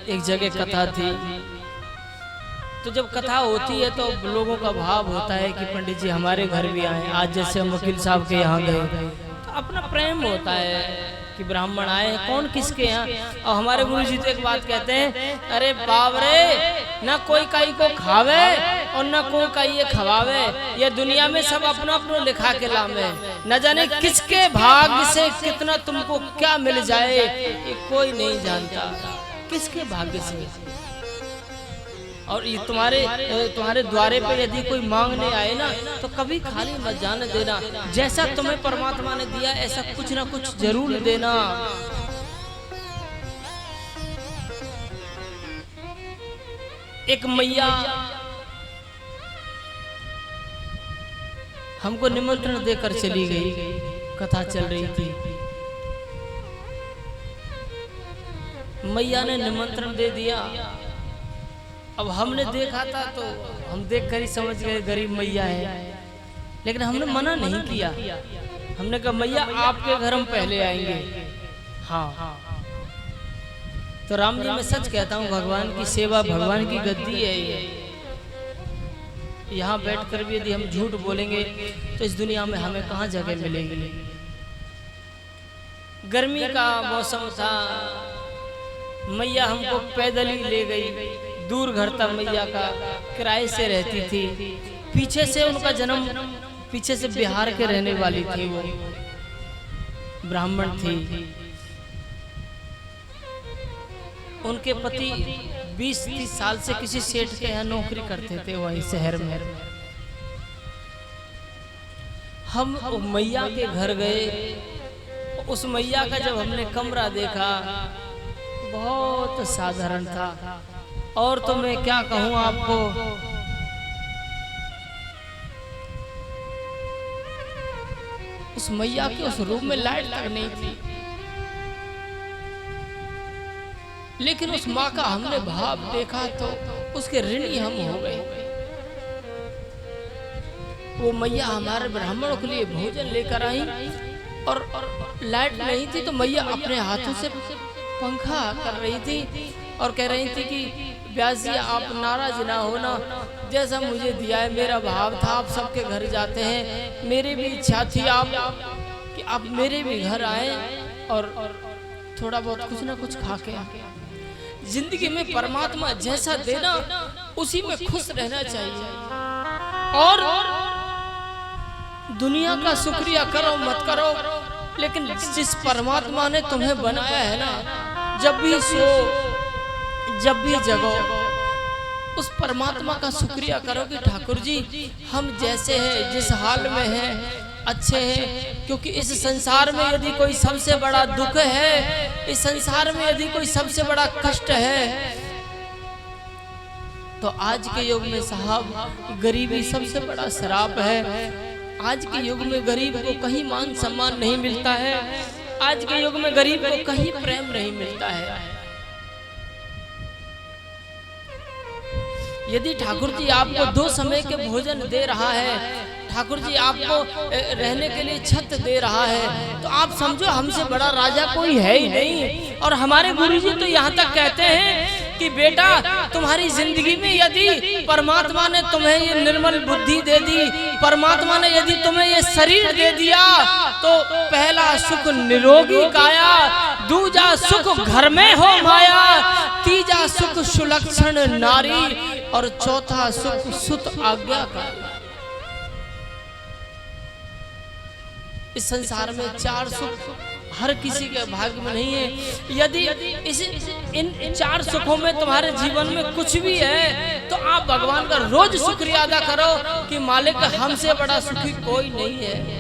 एक जगह कथा थी। तो जब कथा होती है तो लोगों का भाव होता है कि पंडित जी हमारे घर भी आए। आज जैसे हम वकील साहब के यहाँ गए तो अपना प्रेम होता है कि ब्राह्मण आए, कौन किसके यहाँ। और हमारे गुरु जी तो एक बात कहते हैं, अरे बाप रे, ना कोई काई को खावे और ना कोई काई ये खवावे, ये दुनिया में सब अपना अपना लिखा के लामे, न जाने किसके भाग्य से कितना तुमको क्या मिल जाए ये कोई नहीं जानता, किसके भाग्य से। और ये तुम्हारे द्वारे पे यदि कोई मांगने आए ना तो कभी खाली मत जाने देना। जैसा तुम्हें परमात्मा ने दिया ऐसा कुछ ना कुछ जरूर देना। एक मैया हमको निमंत्रण देकर चली गई, कथा चल रही थी। मैया ने निमंत्रण दे दिया। अब हमने देखा था तो हम देख कर ही समझ गए गरीब मैया है, लेकिन हमने मना नहीं किया। हमने कहा मैया आपके घर हम पहले आएंगे। हाँ, तो राम जी मैं सच कहता हूँ, भगवान की सेवा भगवान की गद्दी है ये। यहाँ बैठकर भी यदि हम झूठ बोलेंगे तो इस दुनिया में हमें कहाँ जगह मिलेगी। गर्मी का मौसम था, मैया हमको पैदल ही ले गई। दूर घर था मैया का, किराए से रहती थी। पीछे से उनका जन्म, पीछे से बिहार के रहने वाली थी, वो ब्राह्मण थी। उनके पति 20-30 साल से किसी सेठ के यहाँ नौकरी करते थे वहीं शहर में। हम मैया के घर गए। उस मैया का जब हमने कमरा देखा बहुत साधारण था। और तो मैं क्या कहूँ आपको, उस मैया के उस रूम में लाइट तक नहीं थी, लेकिन उस माँ का हमने भाव देखा तो उसके ऋणी हम हो गए। वो मैया हमारे ब्राह्मणों के लिए भोजन लेकर आई और लाइट नहीं थी तो मैया अपने हाथों से पंखा कर रही थी और कह रही थी कि व्यास जी आप नाराज ना होना, जैसा मुझे दिया है मेरा भाव था आप सबके घर जाते हैं, मेरी भी इच्छा थी कि आप मेरे भी घर आए और थोड़ा बहुत कुछ ना कुछ खा के। जिंदगी में परमात्मा जैसा देना उसी में खुश रहना चाहिए। और दुनिया का शुक्रिया करो मत करो, लेकिन जिस परमात्मा ने तुम्हें बनाया है ना, जब भी सो जब भी जगो उस परमात्मा का शुक्रिया करो कि ठाकुर जी हम जैसे हैं, जिस हाल में हैं अच्छे हैं। क्योंकि इस संसार में यदि कोई सबसे बड़ा दुख है, इस संसार में यदि कोई सबसे बड़ा कष्ट है तो आज के युग में साहब गरीबी सबसे बड़ा श्राप है। आज के युग में गरीब को कहीं मान सम्मान नहीं मिलता है। आज के युग में गरीब को कहीं प्रेम नहीं मिलता है। यदि ठाकुर जी आपको 2 समय के भोजन दे रहा है, ठाकुर जी आपको रहने के लिए छत दे रहा है, तो आप समझो हमसे बड़ा राजा कोई है ही नहीं। और हमारे गुरुजी तो यहाँ तक कहते हैं कि बेटा तुम्हारी जिंदगी में यदि परमात्मा ने तुम्हें ये निर्मल बुद्धि दे दी, परमात्मा ने यदि तुम्हें ये शरीर दे दिया, तो पहला सुख निरोगी काया, दूजा सुख घर में हो माया, तीजा सुख सुलक्षण नारी और चौथा सुख सुत आज्ञा का। इस संसार में 4 सुख हर किसी के भाग्य में नहीं है। यदि इन 4 सुखों में तुम्हारे जीवन में कुछ भी है तो आप भगवान का रोज शुक्रिया अदा करो कि मालिक हमसे बड़ा सुखी कोई नहीं है।